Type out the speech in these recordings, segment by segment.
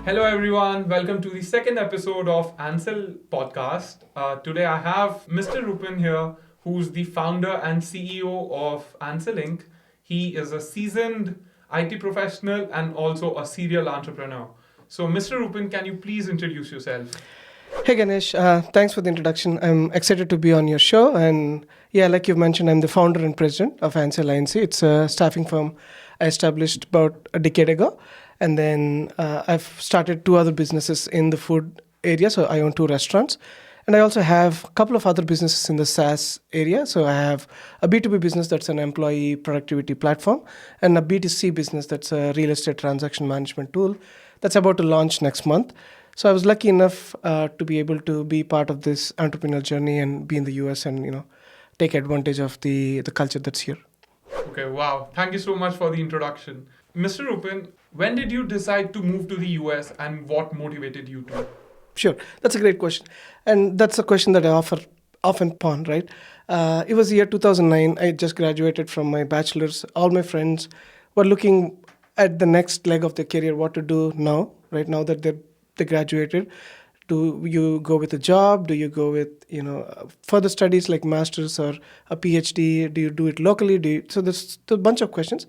Hello, everyone. Welcome to the second episode of Ancile podcast. Today, I have Mr. Nrupen here, who's the founder and CEO of Ancile Inc. He is a seasoned IT professional and also a serial entrepreneur. So, Mr. Nrupen, can you please introduce yourself? Hey Ganesh, thanks for the introduction. I'm excited to be on your show. And yeah, like you mentioned, I'm the founder and president of Ancile Academy. It's a staffing firm I established about a decade ago. And then I've started two other businesses in the food area. So I own two restaurants. And I also have a couple of other businesses in the SaaS area. So I have a B2B business that's an employee productivity platform, and a B2C business that's a real estate transaction management tool that's about to launch next month. So I was lucky enough to be able to be part of this entrepreneurial journey and be in the US and take advantage of the culture that's here. Okay, wow. Thank you so much for the introduction. Mr. Nrupen, when did you decide to move to the US and what motivated you to? Sure, that's a great question, and that's a question that I often ponder. Right, it was the year 2009. I just graduated from my bachelor's. All my friends were looking at the next leg of their career, what to do now. Right now that they graduated, do you go with a job? Do you go with further studies like masters or a PhD? Do you do it locally? So there's a bunch of questions.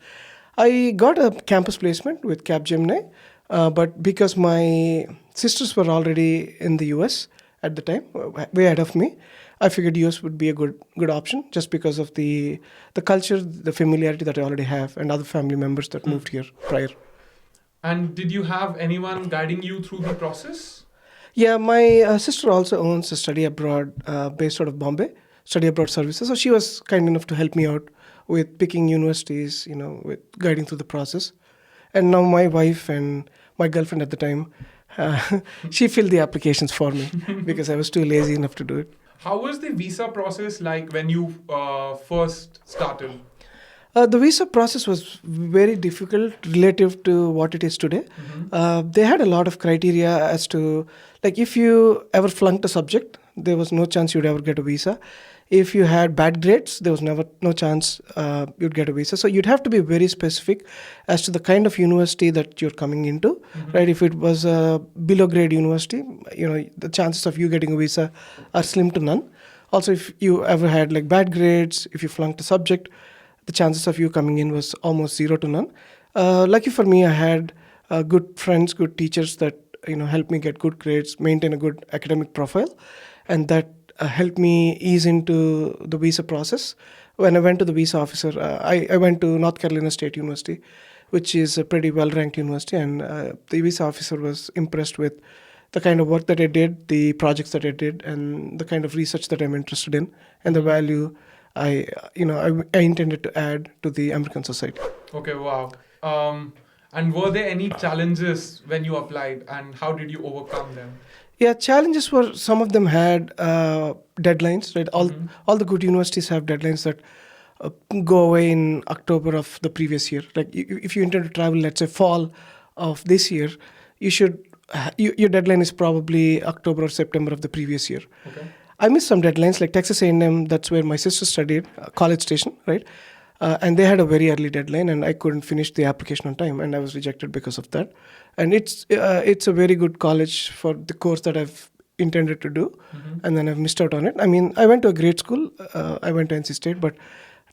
I got a campus placement with Capgemini, but because my sisters were already in the US at the time, way ahead of me, I figured US would be a good option just because of the culture, the familiarity that I already have, and other family members that moved here prior. And did you have anyone guiding you through the process? Yeah, my sister also owns a study abroad based out of Bombay, study abroad services. So she was kind enough to help me out with picking universities, with guiding through the process. And now my wife and my girlfriend at the time, she filled the applications for me because I was too lazy enough to do it. How was the visa process like when you first started? The visa process was very difficult relative to what it is today. They had a lot of criteria as to, like, if you ever flunked a subject, there was no chance you'd ever get a visa. If you had bad grades, there was no chance you'd get a visa. So you'd have to be very specific as to the kind of university that you're coming into, right? If it was a below grade university, the chances of you getting a visa are slim to none. Also, if you ever had like bad grades, if you flunked a subject, the chances of you coming in was almost zero to none. Lucky for me, I had good friends, good teachers that helped me get good grades, maintain a good academic profile, and that helped me ease into the visa process. When I went to the visa officer, I went to North Carolina State University, which is a pretty well-ranked university, and the visa officer was impressed with the kind of work that I did, the projects that I did, and the kind of research that I'm interested in, and the value I intended to add to the American society. Okay, wow. And were there any challenges when you applied, and how did you overcome them? Yeah, challenges were, some of them had deadlines, right? All the good universities have deadlines that go away in October of the previous year. Like if you intend to travel, let's say fall of this year, your deadline is probably October or September of the previous year. Okay. I missed some deadlines, like Texas A&M, that's where my sister studied, College Station, right? And they had a very early deadline, and I couldn't finish the application on time, and I was rejected because of that. And it's a very good college for the course that I've intended to do, and then I've missed out on it. I mean, I went to a great school. I went to NC State, but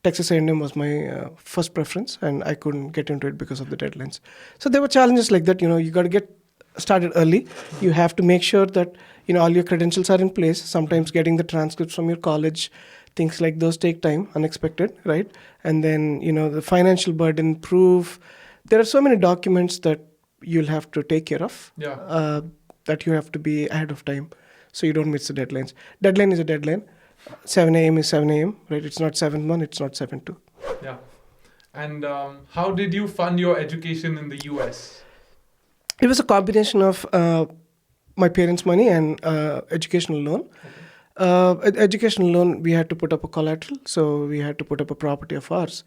Texas A&M was my first preference, and I couldn't get into it because of the deadlines. So there were challenges like that. You got to get started early. You have to make sure that all your credentials are in place. Sometimes getting the transcripts from your college, things like those take time, unexpected, right? And then the financial burden, proof. There are so many documents that you'll have to take care of. Yeah. That you have to be ahead of time, so you don't miss the deadlines. Deadline is a deadline. 7 a.m. is 7 a.m. Right? It's not 7-1. It's not 7-2. Yeah. And how did you fund your education in the US? It was a combination of my parents' money and educational loan. Educational loan, we had to put up a collateral, so we had to put up a property of ours.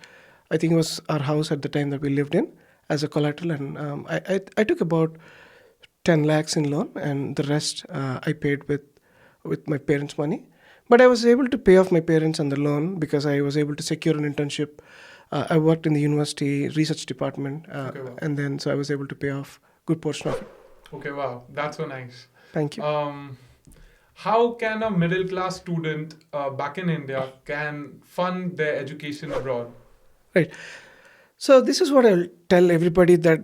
I think it was our house at the time that we lived in as a collateral, and I took about 10 lakhs in loan, and the rest I paid with my parents' money. But I was able to pay off my parents on the loan because I was able to secure an internship. I worked in the university research department, Okay, wow. and then so I was able to pay off good portion of it. Okay, wow, that's so nice. Thank you. How can a middle class student back in India can fund their education abroad? Right. So this is what I'll tell everybody that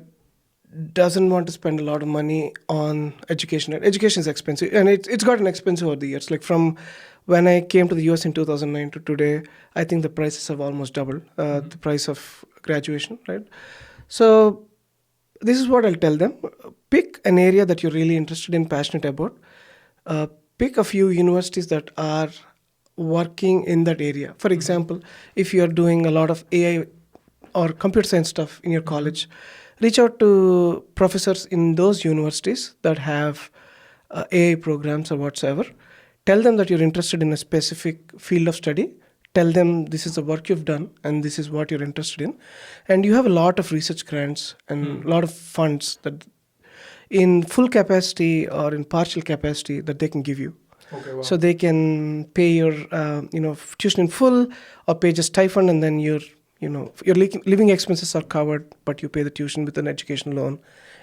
doesn't want to spend a lot of money on education. Education is expensive, and it's gotten expensive over the years. Like from when I came to the US in 2009 to today, I think the prices have almost doubled. The price of graduation, right? So this is what I'll tell them. Pick an area that you're really interested in, passionate about. Uh, Pick a few universities that are working in that area. For example, if you're doing a lot of AI or computer science stuff in your college, reach out to professors in those universities that have AI programs or whatsoever. Tell them that you're interested in a specific field of study. Tell them this is the work you've done and this is what you're interested in. And you have a lot of research grants and a lot of funds that in full capacity or in partial capacity that they can give you. Okay, wow. So they can pay your tuition in full or pay just stipend, and then your living expenses are covered, but you pay the tuition with an education loan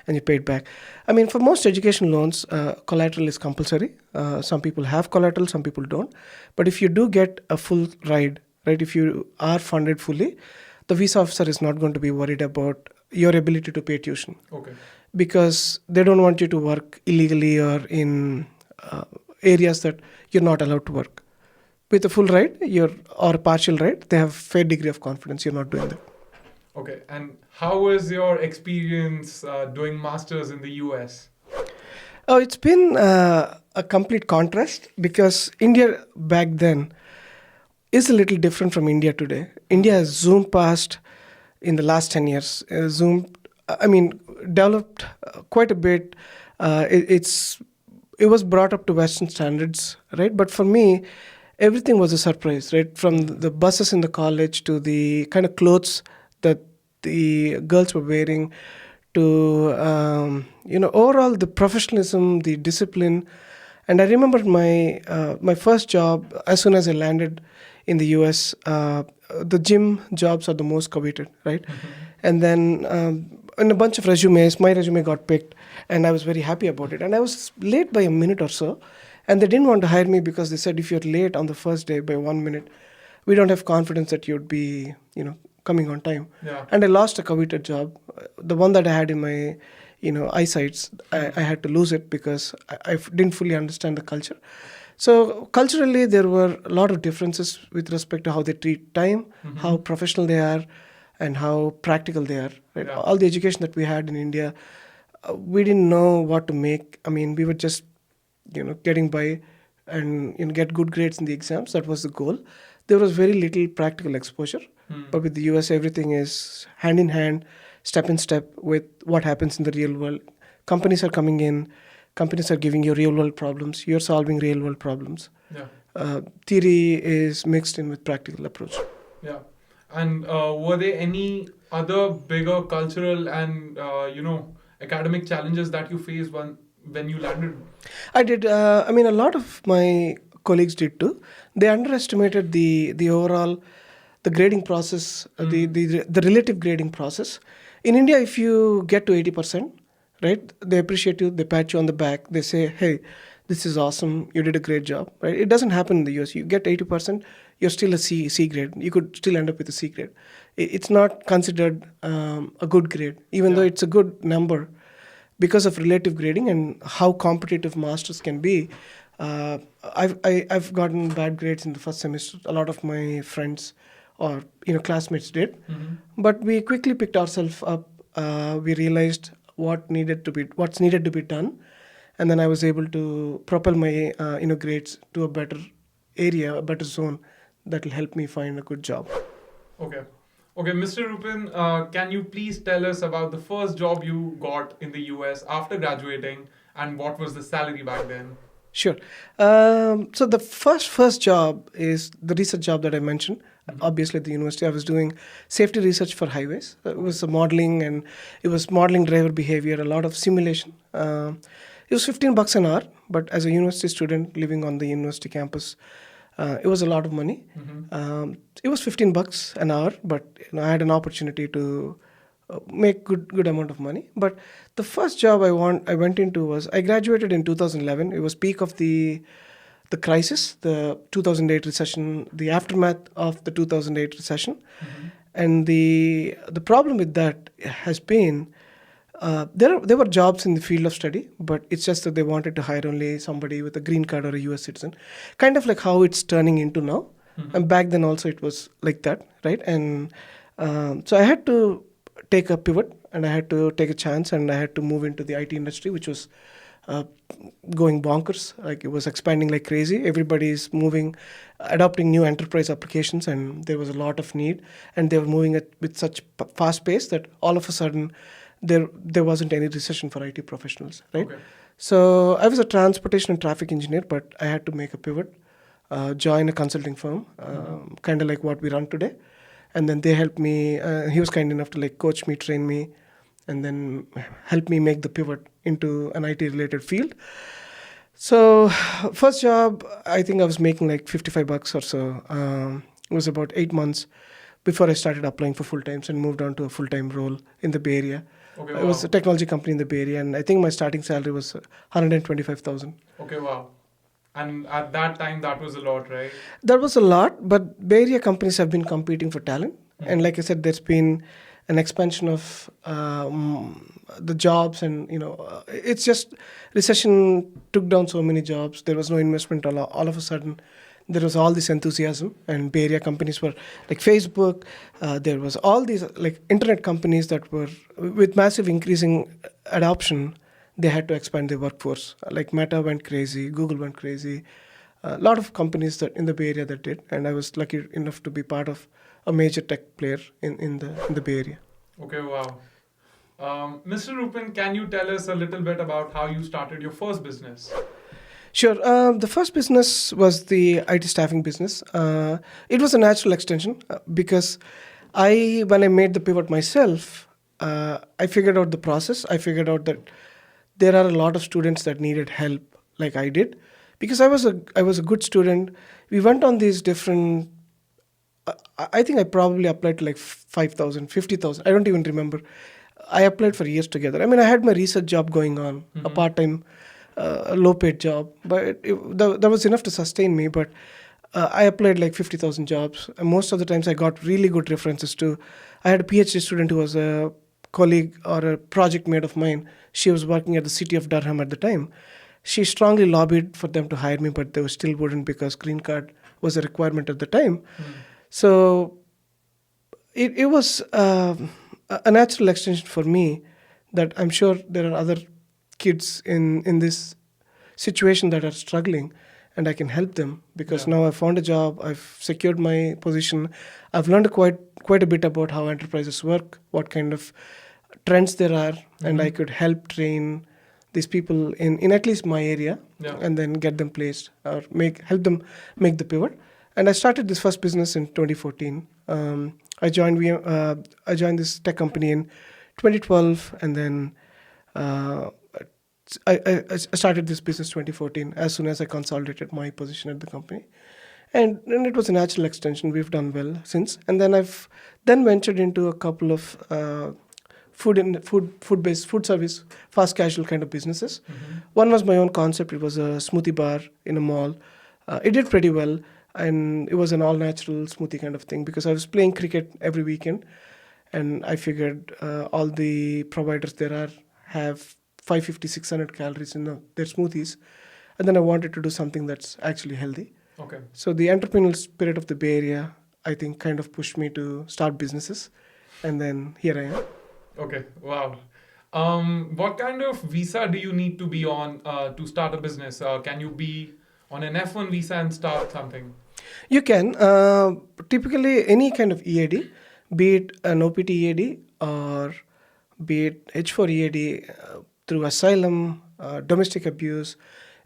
and you pay it back. I mean, for most education loans, collateral is compulsory. Some people have collateral, some people don't. But if you do get a full ride, right, if you are funded fully, the visa officer is not going to be worried about your ability to pay tuition. Okay. Because they don't want you to work illegally or in areas that you're not allowed to work. With a full ride or a partial ride, they have fair degree of confidence you're not doing that. Okay, and how was your experience doing masters in the US? Oh, it's been a complete contrast because India back then is a little different from India today. India has zoomed past in the last 10 years. Developed quite a bit. It was brought up to Western standards, right? But for me, everything was a surprise, right? From the buses in the college to the kind of clothes that the girls were wearing to, overall the professionalism, the discipline. And I remember my first job, as soon as I landed in the US, the gym jobs are the most coveted, right? And then in a bunch of resumes, my resume got picked, and I was very happy about it. And I was late by a minute or so, and they didn't want to hire me because they said, if you're late on the first day by 1 minute, we don't have confidence that you'd be, coming on time. Yeah. And I lost a coveted job. The one that I had in my, eyesights, I had to lose it because I didn't fully understand the culture. So culturally, there were a lot of differences with respect to how they treat time, how professional they are, and how practical they are. Right? Yeah. All the education that we had in India, we didn't know what to make. I mean, we were just, getting by and get good grades in the exams. That was the goal. There was very little practical exposure. But with the US, everything is hand in hand, step in step with what happens in the real world. Companies are coming in. Companies are giving you real world problems. You're solving real world problems. Yeah. Theory is mixed in with practical approach. Yeah. And were there any other bigger cultural and academic challenges that you faced when you landed? I did. A lot of my colleagues did too. They underestimated the overall the grading process, the relative grading process. In India, if you get to 80%, right, they appreciate you. They pat you on the back. They say, "Hey, this is awesome. You did a great job." Right? It doesn't happen in the US. You get 80%, you're still a C grade. You could still end up with a C grade. It's not considered a good grade, even though it's a good number. Because of relative grading and how competitive masters can be, I've gotten bad grades in the first semester. A lot of my friends or classmates did, but we quickly picked ourselves up. We realized what's needed to be done, and then I was able to propel my grades to a better area, a better zone that will help me find a good job. Okay. Okay, Mr. Nrupen, can you please tell us about the first job you got in the US after graduating and what was the salary back then? Sure. So the first job is the research job that I mentioned. Obviously, at the university, I was doing safety research for highways. It was modeling, and it was modeling driver behavior, a lot of simulation. It was $15 an hour, but as a university student living on the university campus, it was a lot of money. It was $15 an hour, but I had an opportunity to make good amount of money. But the first job I went into was, I graduated in 2011. It was peak of the crisis, the 2008 recession, the aftermath of the 2008 recession. And the problem with that has been, there were jobs in the field of study, but it's just that they wanted to hire only somebody with a green card or a US citizen, kind of like how it's turning into now. And back then also it was like that, right? And so I had to take a pivot, and I had to take a chance, and I had to move into the IT industry, which was uh, going bonkers. Like, it was expanding like crazy. Everybody's moving, adopting new enterprise applications, and there was a lot of need, and they were moving it with such fast pace that all of a sudden there wasn't any recession for IT professionals, right? Okay. So I was a transportation and traffic engineer, but I had to make a pivot, join a consulting firm, kind of like what we run today. And then they helped me. He was kind enough to like coach me, train me, and then help me make the pivot into an IT related field. So first job, I think I was making like $55 or so. It was about 8 months before I started applying for full times and moved on to a full time role in the Bay Area. Okay, It was a technology company in the Bay Area, and I think my starting salary was 125,000. Okay, wow. And at that time, that was a lot, right? That was a lot, but Bay Area companies have been competing for talent. And like I said, there's been an expansion of the jobs, and it's just recession took down so many jobs. There was no investment. All of a sudden, there was all this enthusiasm, and Bay Area companies were like Facebook. There was all these like internet companies that were with massive increasing adoption. They had to expand their workforce. Like Meta went crazy, Google went crazy. A lot of companies that in the Bay Area that did, and I was lucky enough to be part of a major tech player in the Bay Area. Okay, wow. Mr. Rupen, can you tell us a little bit about how you started your first business? Sure. The first business was the IT staffing business. It was a natural extension because when I made the pivot myself, I figured out the process. I figured out that there are a lot of students that needed help, like I did, because I was a good student. We went on these different. I think I probably applied to like 5,000, 50,000. I don't even remember. I applied for years together. I mean, I had my research job going on, a part-time, low-paid job, but that was enough to sustain me. But I applied like 50,000 jobs. And most of the times I got really good references too. I had a PhD student who was a colleague or a project mate of mine. She was working at the city of Durham at the time. She strongly lobbied for them to hire me, but they still wouldn't because green card was a requirement at the time. So it was a natural extension for me that I'm sure there are other kids in this situation that are struggling, and I can help them because now I've found a job, I've secured my position, I've learned quite a bit about how enterprises work, what kind of trends there are, and I could help train these people in at least my area, and then get them placed or help them make the pivot. And I started this first business in 2014. I joined this tech company in 2012, and then I started this business 2014 as soon as I consolidated my position at the company. And it was a natural extension. We've done well since. And then I've ventured into a couple of food-based, food service, fast casual kind of businesses. One was my own concept. It was a smoothie bar in a mall. It did pretty well. And it was an all-natural smoothie kind of thing because I was playing cricket every weekend, and I figured all the providers there have 550, 600 calories in their smoothies, and then I wanted to do something that's actually healthy. Okay. So the entrepreneurial spirit of the Bay Area, I think, kind of pushed me to start businesses, and then here I am. Okay, wow. What kind of visa do you need to be on to start a business? Can you be on an F1 visa and start something? You can. Typically, any kind of EAD, be it an OPT EAD or be it H4 EAD through asylum, domestic abuse,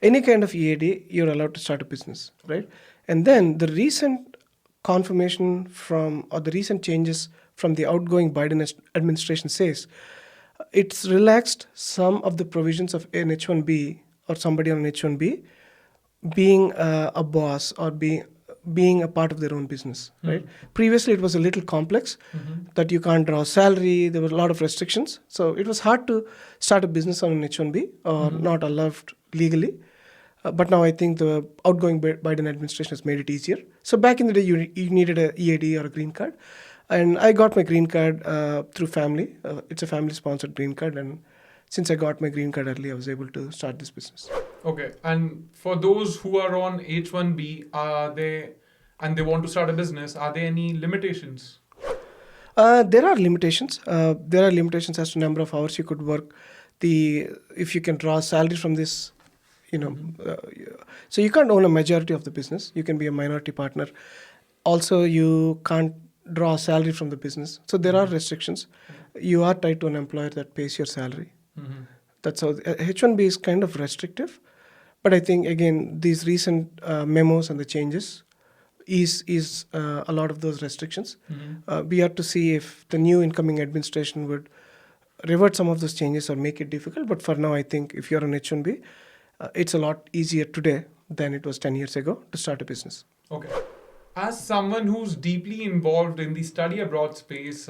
any kind of EAD, you're allowed to start a business, right? And then the recent confirmation or the recent changes from the outgoing Biden administration says it's relaxed some of the provisions of an H1B or somebody on an H1B being a boss or being a part of their own business, right? Previously, it was a little complex that you can't draw salary. There were a lot of restrictions. So it was hard to start a business on an H-1B or not allowed legally. But now I think the outgoing Biden administration has made it easier. So back in the day, you needed a EAD or a green card. And I got my green card through family. It's a family-sponsored green card. And since I got my green card early, I was able to start this business. Okay. And for those who are on H1B, and they want to start a business, are there any limitations? There are limitations. There are limitations as to number of hours you could work. If you can draw salary from this, so you can't own a majority of the business. You can be a minority partner. Also, you can't draw salary from the business. So there are restrictions. You are tied to an employer that pays your salary. That's how H-1B is kind of restrictive. But I think, again, these recent memos and the changes is a lot of those restrictions. We have to see if the new incoming administration would revert some of those changes or make it difficult. But for now, I think if you're on H-1B, it's a lot easier today than it was 10 years ago to start a business. Okay. As someone who's deeply involved in the study abroad space,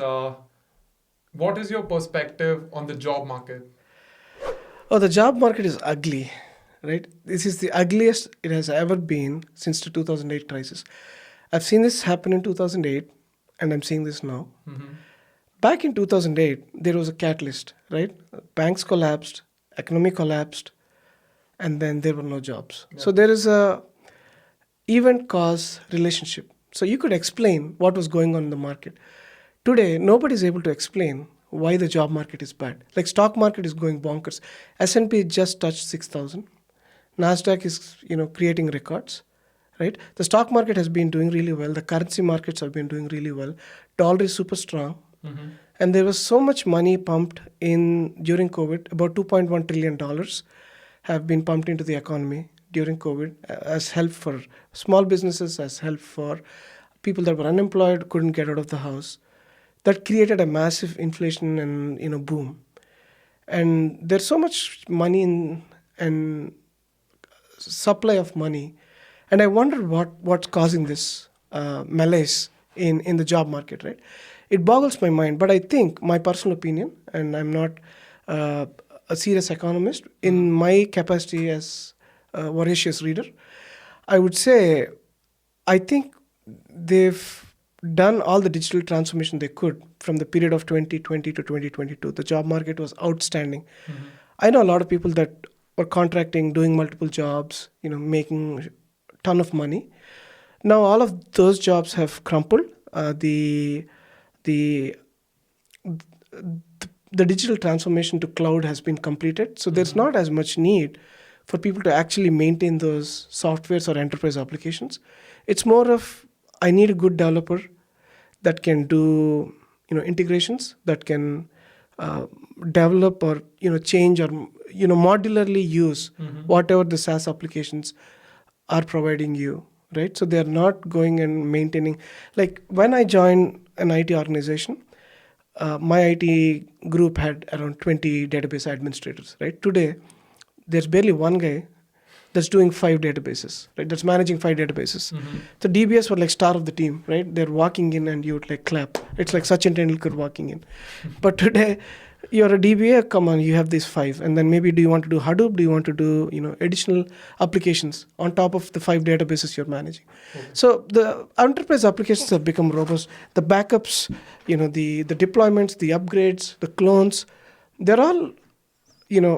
what is your perspective on the job market? Oh, the job market is ugly, right? This is the ugliest it has ever been since the 2008 crisis. I've seen this happen in 2008, and I'm seeing this now. Back in 2008, there was a catalyst, right? Banks collapsed, economy collapsed, and then there were no jobs. Yeah. So there is a event-cause relationship. So you could explain what was going on in the market. Today, nobody is able to explain why the job market is bad. Like stock market is going bonkers. S&P just touched 6,000. NASDAQ is creating records, right? The stock market has been doing really well. The currency markets have been doing really well. Dollar is super strong. And there was so much money pumped in during COVID. About $2.1 trillion have been pumped into the economy during COVID as help for small businesses, as help for people that were unemployed, couldn't get out of the house. That created a massive inflation and boom. And there's so much money and supply of money. And I wonder what's causing this malaise in the job market, right? It boggles my mind. But I think, my personal opinion, and I'm not a serious economist, in my capacity as a voracious reader, I would say I think they've done all the digital transformation they could from the period of 2020 to 2022. The job market was outstanding. I know a lot of people that were contracting, doing multiple jobs, making a ton of money. Now all of those jobs have crumpled. The digital transformation to cloud has been completed. So there's not as much need for people to actually maintain those softwares or enterprise applications. It's more of, I need a good developer that can do integrations, that can develop or change or modularly use whatever the SaaS applications are providing you, right? So they're not going and maintaining. Like when I joined an IT organization, my IT group had around 20 database administrators, right? Today, there's barely one guy that's doing 5 databases, right? That's managing 5 databases. The DBS were like star of the team, right? They're walking in and you would like clap. It's like Sachin Tendulkar walking in. But today, you're a DBA, come on, you have these 5. And then maybe do you want to do Hadoop? Do you want to do additional applications on top of the 5 databases you're managing? So the enterprise applications have become robust. The backups, the deployments, the upgrades, the clones, they're all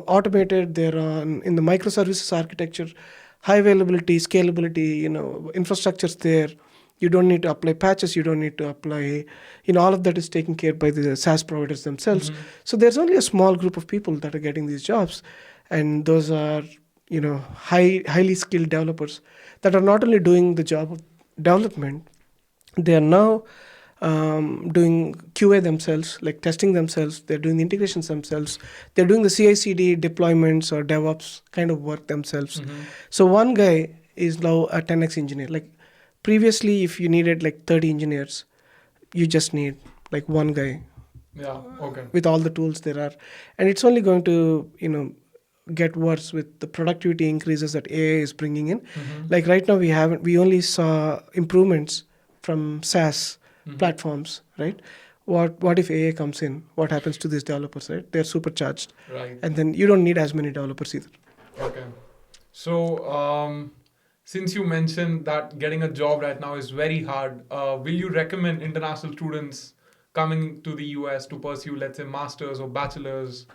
automated. They're in the microservices architecture, high availability, scalability, infrastructure's there. You don't need to apply patches. You don't need to apply, all of that is taken care by the SaaS providers themselves. So there's only a small group of people that are getting these jobs. And those are, highly skilled developers that are not only doing the job of development, they are now doing QA themselves, like testing themselves. They're doing the integrations themselves. They're doing the CI/CD deployments or DevOps kind of work themselves. So one guy is now a 10x engineer. Like previously, if you needed like 30 engineers, you just need like one guy. Yeah. Okay. With all the tools there are, and it's only going to get worse with the productivity increases that AI is bringing in. Like right now, we only saw improvements from SaaS platforms, right? What if AI comes in? What happens to these developers, right? They're supercharged. Right. And then you don't need as many developers either. Okay. So, since you mentioned that getting a job right now is very hard, will you recommend international students coming to the US to pursue, let's say, masters or bachelors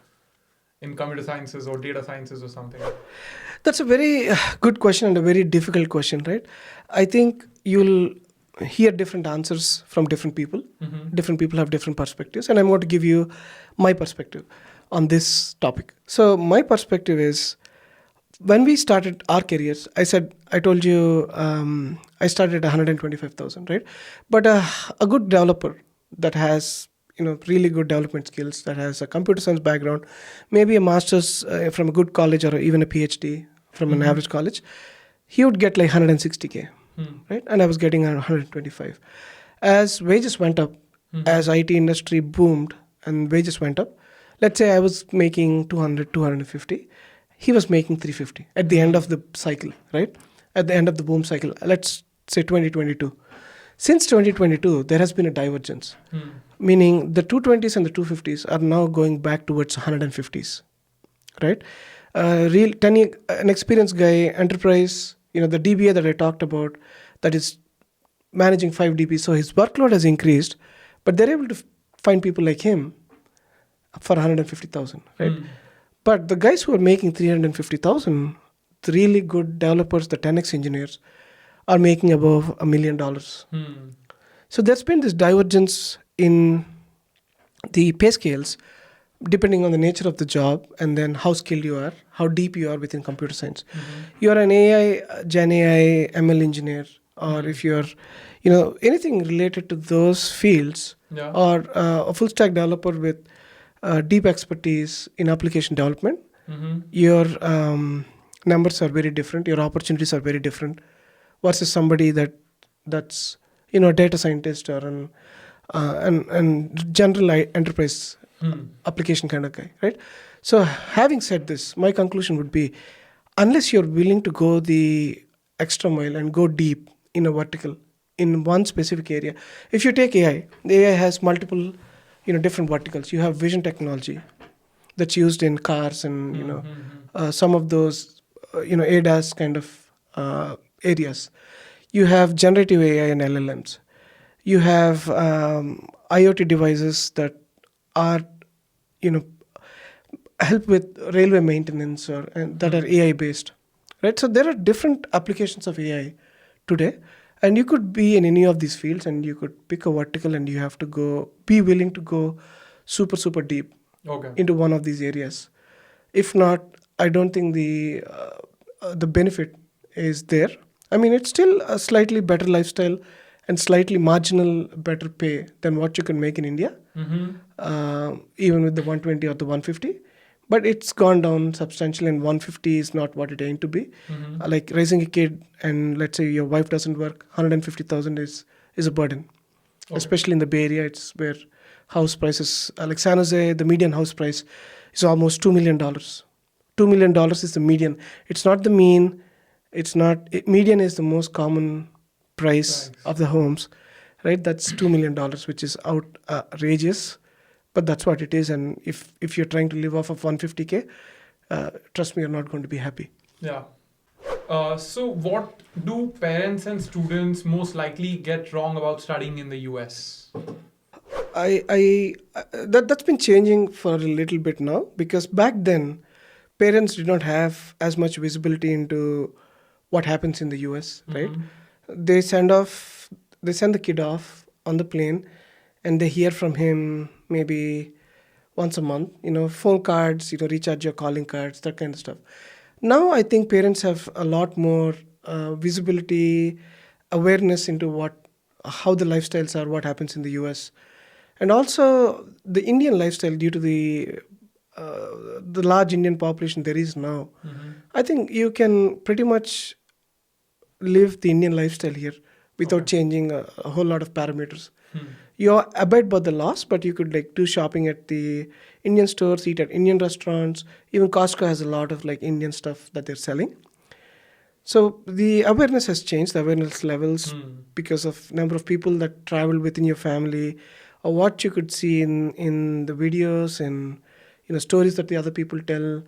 in computer sciences or data sciences or something? That's a very good question and a very difficult question, right? I think you'll hear different answers from different people. Different people have different perspectives, and I'm going to give you my perspective on this topic. So, my perspective is when we started our careers, I told you I started at 125,000, right? But a good developer that has really good development skills, that has a computer science background, maybe a master's from a good college or even a PhD from an average college, he would get like 160K, right? And I was getting around 125. As wages went up, as IT industry boomed and wages went up, let's say I was making 200, 250. He was making 350 at the end of the cycle, right? At the end of the boom cycle, let's say 2022. Since 2022, there has been a divergence, meaning the 220s and the 250s are now going back towards 150s, right? An experienced guy, enterprise, the DBA that I talked about, that is managing 5 DBs, so his workload has increased, but they're able to find people like him for 150,000, right? But the guys who are making 350,000, the really good developers, the 10x engineers, are making above $1 million. So there's been this divergence in the pay scales depending on the nature of the job and then how skilled you are, how deep you are within computer science. You're an AI, Gen AI, ML engineer, or if you're, anything related to those fields, or a full stack developer with deep expertise in application development, your numbers are very different, your opportunities are very different versus somebody that's a data scientist or an general enterprise application kind of guy, right? So having said this, my conclusion would be, unless you're willing to go the extra mile and go deep in a vertical in one specific area. If you take AI, the AI has multiple different verticals. You have vision technology that's used in cars and some of those ADAS kind of areas. You have generative AI and LLMs. You have IoT devices that are help with railway maintenance or that are AI based, right? So there are different applications of AI today. And you could be in any of these fields and you could pick a vertical and you have to be willing to go super, super deep into one of these areas. If not, I don't think the benefit is there. I mean, it's still a slightly better lifestyle and slightly marginal better pay than what you can make in India, even with the 120 or the 150. But it's gone down substantially, and 150 is not what it aimed to be. Like raising a kid, and let's say your wife doesn't work, 150,000 is a burden, especially in the Bay Area. It's where house prices, like San Jose, the median house price is almost $2 million. $2 million is the median. It's not the mean. Median is the most common price of the homes, right? That's $2 million, which is outrageous. But that's what it is, and if you're trying to live off of 150K, trust me, you're not going to be happy. Yeah. So what do parents and students most likely get wrong about studying in the US? That's been changing for a little bit now, because back then, parents did not have as much visibility into what happens in the US, right? They send the kid off on the plane, and they hear from him maybe once a month, phone cards, recharge your calling cards, that kind of stuff. Now I think parents have a lot more visibility, awareness into how the lifestyles are, what happens in the US. And also the Indian lifestyle, due to the large Indian population there is now. I think you can pretty much live the Indian lifestyle here without changing a whole lot of parameters. you abide by the laws, but you could like do shopping at the Indian stores, eat at Indian restaurants. Even Costco has a lot of like Indian stuff that they're selling. So the awareness has changed, the awareness levels, because of number of people that travel within your family, or what you could see in the videos and stories that the other people tell,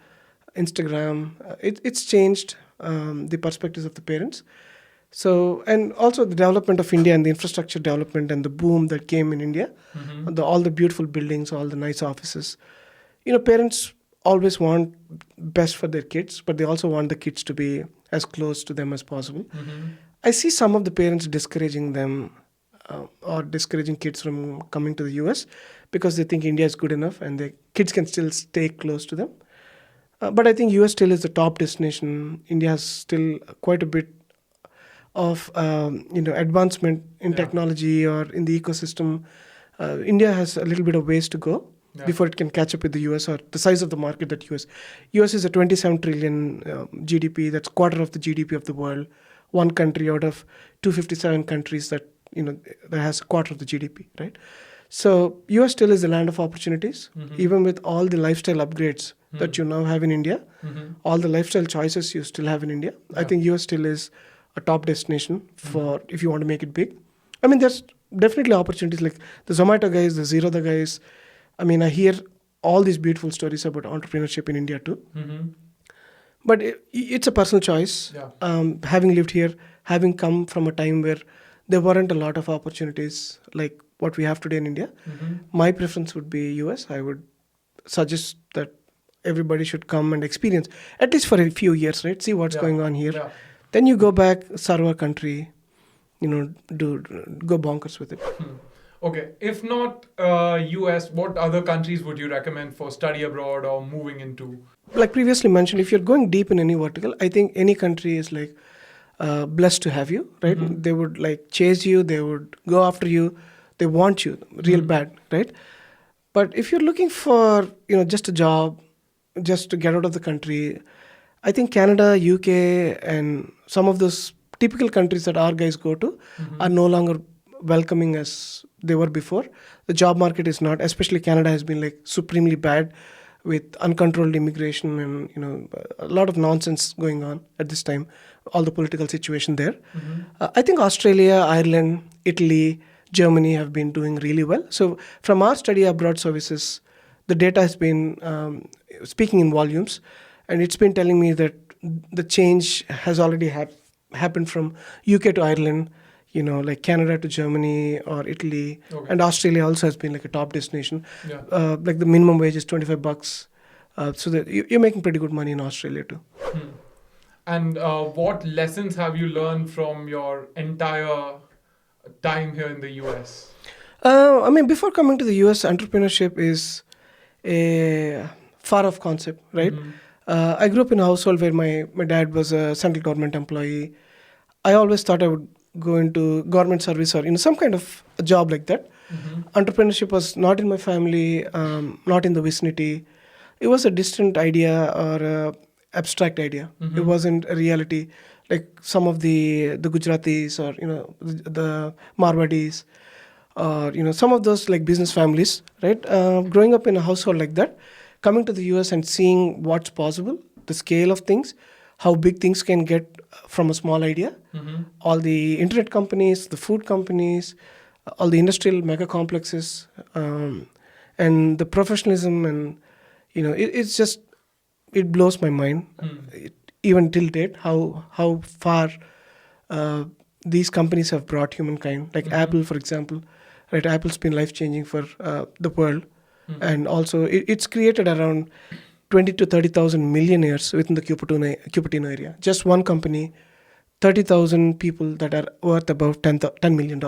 Instagram. It's changed the perspectives of the parents. So, and also the development of India and the infrastructure development and the boom that came in India, all the beautiful buildings, all the nice offices. Parents always want best for their kids, but they also want the kids to be as close to them as possible. I see some of the parents discouraging them or discouraging kids from coming to the US because they think India is good enough and their kids can still stay close to them. But I think US still is the top destination. India has still quite a bit of advancement in technology or in the ecosystem. India has a little bit of ways to go before it can catch up with the US or the size of the market that US is a 27 trillion GDP. That's quarter of the GDP of the world. One country out of 257 countries that has a quarter of the GDP, right? So US still is the land of opportunities, even with all the lifestyle upgrades that you now have in India, all the lifestyle choices you still have in India. I think US still is a top destination for if you want to make it big. I mean, there's definitely opportunities like the Zomato guys, the Zerodha guys. I mean, I hear all these beautiful stories about entrepreneurship in India too. But it's a personal choice. Having lived here, having come from a time where there weren't a lot of opportunities like what we have today in India, my preference would be US. I would suggest that everybody should come and experience, at least for a few years, right? See what's going on here. Then you go back, serve our country, go bonkers with it. Okay. If not US, what other countries would you recommend for study abroad or moving into? Like previously mentioned, if you're going deep in any vertical, I think any country is like blessed to have you, right? They would like chase you, they would go after you, they want you real bad, right? But if you're looking for just a job, just to get out of the country, I think Canada, UK, and some of those typical countries that our guys go to are no longer welcoming as they were before. The job market is not, especially Canada has been like supremely bad with uncontrolled immigration and a lot of nonsense going on at this time, all the political situation there. I think Australia, Ireland, Italy, Germany have been doing really well. So from our study abroad services, the data has been speaking in volumes, and it's been telling me that the change has already happened from UK to Ireland, like Canada to Germany or Italy, and Australia also has been like a top destination. Like the minimum wage is $25, so that you're making pretty good money in Australia too. And what lessons have you learned from your entire time here in the US? I mean, before coming to the US, entrepreneurship is a far-off concept, right? I grew up in a household where my dad was a central government employee. I always thought I would go into government service or some kind of a job like that. Entrepreneurship was not in my family, not in the vicinity. It was a distant idea or a abstract idea. It wasn't a reality. Like some of the Gujaratis or the Marwadis or some of those like business families, right? Growing up in a household like that, coming to the US and seeing what's possible, the scale of things, how big things can get from a small idea. All the internet companies, the food companies, all the industrial mega complexes, and the professionalism, and it's just, it blows my mind. Even till date, how far these companies have brought humankind. Like Apple, for example, right? Apple's been life changing for the world, and also it's created around 20 to 30,000 millionaires within the Cupertino area. Just one company, 30,000 people that are worth about $10 million,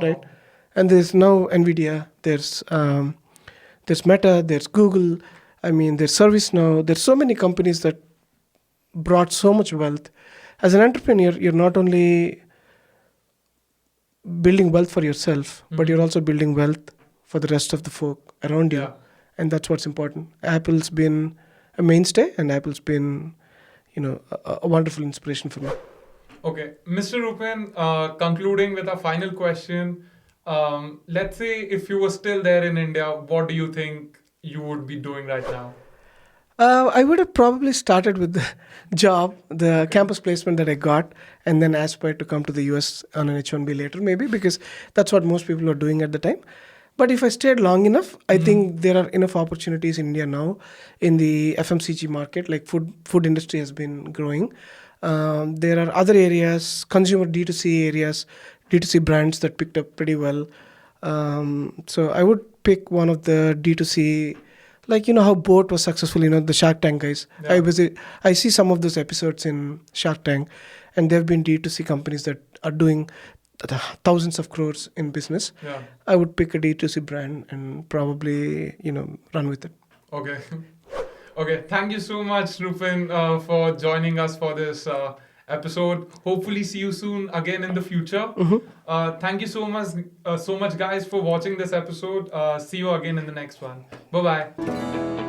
right? And there's now Nvidia, there's Meta, there's Google. I mean, there's ServiceNow. There's so many companies that brought so much wealth. As an entrepreneur, you're not only building wealth for yourself, but you're also building wealth for the rest of the folk around you. And that's what's important. Apple's been a mainstay, and Apple's been, a wonderful inspiration for me. Okay. Mr. Nrupen, concluding with a final question, let's say if you were still there in India, what do you think you would be doing right now? I would have probably started with the job, the campus placement that I got, and then aspired to come to the US on an H1B later, maybe, because that's what most people were doing at the time. But if I stayed long enough, I think there are enough opportunities in India now in the FMCG market. Like food industry has been growing. There are other areas, consumer D2C areas, D2C brands that picked up pretty well. So I would pick one of the D2C, like how Boat was successful, the Shark Tank guys. Yeah. I see some of those episodes in Shark Tank, and there have been D2C companies that are doing thousands of crores in business. Yeah. I would pick a D2C brand and probably run with it. Okay. Okay. Thank you so much, Nrupen, for joining us for this episode. Hopefully, see you soon again in the future. Thank you so much, guys, for watching this episode. See you again in the next one. Bye bye.